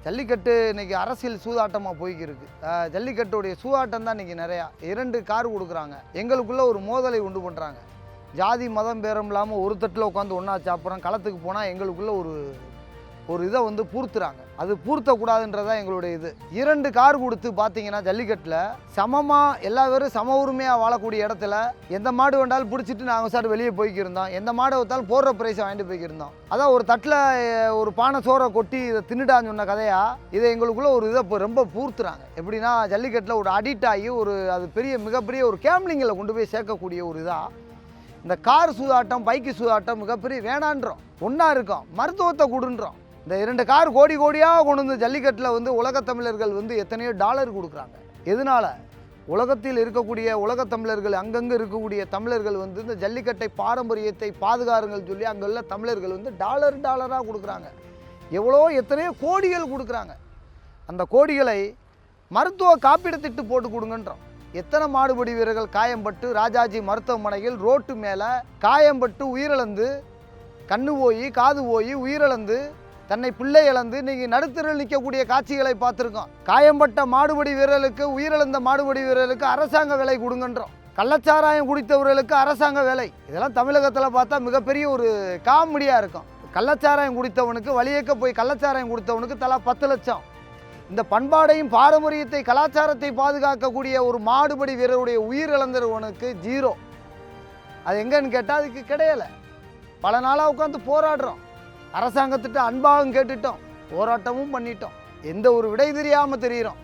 ஜல்லிக்கட்டு இன்றைக்கி அரசியல் சூதாட்டமாக போய்க்கிருக்கு. ஜல்லிக்கட்டுடைய சூதாட்டம் தான் இன்றைக்கி நிறையா. 2 கார் கொடுக்குறாங்க, எங்களுக்குள்ளே ஒரு மோதலை உண்டு பண்ணுறாங்க. ஜாதி மதம் பேரம் இல்லாமல் ஒரு தட்டில் உட்காந்து ஒன்றா சாப்பிட்றோம். களத்துக்கு போனால் எங்களுக்குள்ளே ஒரு இதை வந்து பூர்த்துறாங்க. அது பூர்த்தக்கூடாதுன்றதான் எங்களுடைய இது. 2 கார் கொடுத்து பார்த்தீங்கன்னா ஜல்லிக்கட்டில் சமமாக எல்லா பேரும் சம உரிமையாக வாழக்கூடிய இடத்துல எந்த மாடு வேண்டாலும் பிடிச்சிட்டு நாங்கள் சார் வெளியே போய்க்கிருந்தோம். எந்த மாடு வைத்தாலும் போடுற ப்ரைஸை வாங்கிட்டு போய்க்கிருந்தோம். அதான் ஒரு தட்டில் ஒரு பானை சோறை கொட்டி இதை தின்னுடான்னு சொன்ன கதையா இதை எங்களுக்குள்ளே ஒரு இதை இப்போ ரொம்ப பூர்த்துறாங்க. எப்படின்னா ஜல்லிக்கட்டில் ஒரு அடிக்ட் ஆகி அது மிகப்பெரிய ஒரு கேம்லிங்கில் கொண்டு போய் சேர்க்கக்கூடிய ஒரு இதாக இந்த கார் சூதாட்டம் பைக்கு சூதாட்டம் மிகப்பெரிய வேணான்றோம். ஒன்றா இருக்கோம், மருத்துவத்தை கொடுன்றோம். இந்த 2 கார் கோடியாக கொண்டு வந்து ஜல்லிக்கட்டில் வந்து உலகத் தமிழர்கள் வந்து எத்தனையோ டாலர் கொடுக்குறாங்க. எதனால்? உலகத்தில் இருக்கக்கூடிய உலகத் தமிழர்கள் அங்கங்கே இருக்கக்கூடிய தமிழர்கள் வந்து இந்த ஜல்லிக்கட்டை பாரம்பரியத்தை பாதுகாருங்கள் சொல்லி அங்கே உள்ள தமிழர்கள் வந்து டாலராக கொடுக்குறாங்க. எத்தனையோ கோடிகள் கொடுக்குறாங்க. அந்த கோடிகளை மருத்துவ காப்பீடு திட்டு போட்டு கொடுங்கன்றோம். எத்தனை மாடுபிடி வீரர்கள் காயம்பட்டு ராஜாஜி மருத்துவமனையில் ரோட்டு மேலே காயம்பட்டு உயிரிழந்து கண்ணு போய் காது போய் உயிரிழந்து தன்னை பிள்ளை இழந்து இன்றைக்கி நடுத்தரில் நிற்கக்கூடிய காட்சிகளை பார்த்துருக்கோம். காயம்பட்ட மாடுபிடி வீரர்களுக்கு உயிரிழந்த மாடுபிடி வீரர்களுக்கு அரசாங்க வேலை கொடுங்கன்றோம். கள்ளச்சாராயம் குடித்தவர்களுக்கு அரசாங்க வேலை. இதெல்லாம் தமிழகத்தில் பார்த்தா மிகப்பெரிய ஒரு காமெடியாக இருக்கும். கள்ளச்சாராயம் குடித்தவனுக்கு வழியேக்க போய் கள்ளச்சாராயம் கொடுத்தவனுக்கு தலா 10 லட்சம். இந்த பண்பாடையும் பாரம்பரியத்தை கலாச்சாரத்தை பாதுகாக்கக்கூடிய ஒரு மாடுபடி வீரருடைய உயிர் இழந்தவனுக்கு 0. அது எங்கன்னு கேட்டால் அதுக்கு கிடையலை. பல நாளாக உட்காந்து போராடுறோம். அரசாங்கத்திட்ட அன்பாகவும் கேட்டுட்டோம், போராட்டமும் பண்ணிட்டோம். எந்த ஒரு விடை தெரியாமல் தெரிகிறோம்.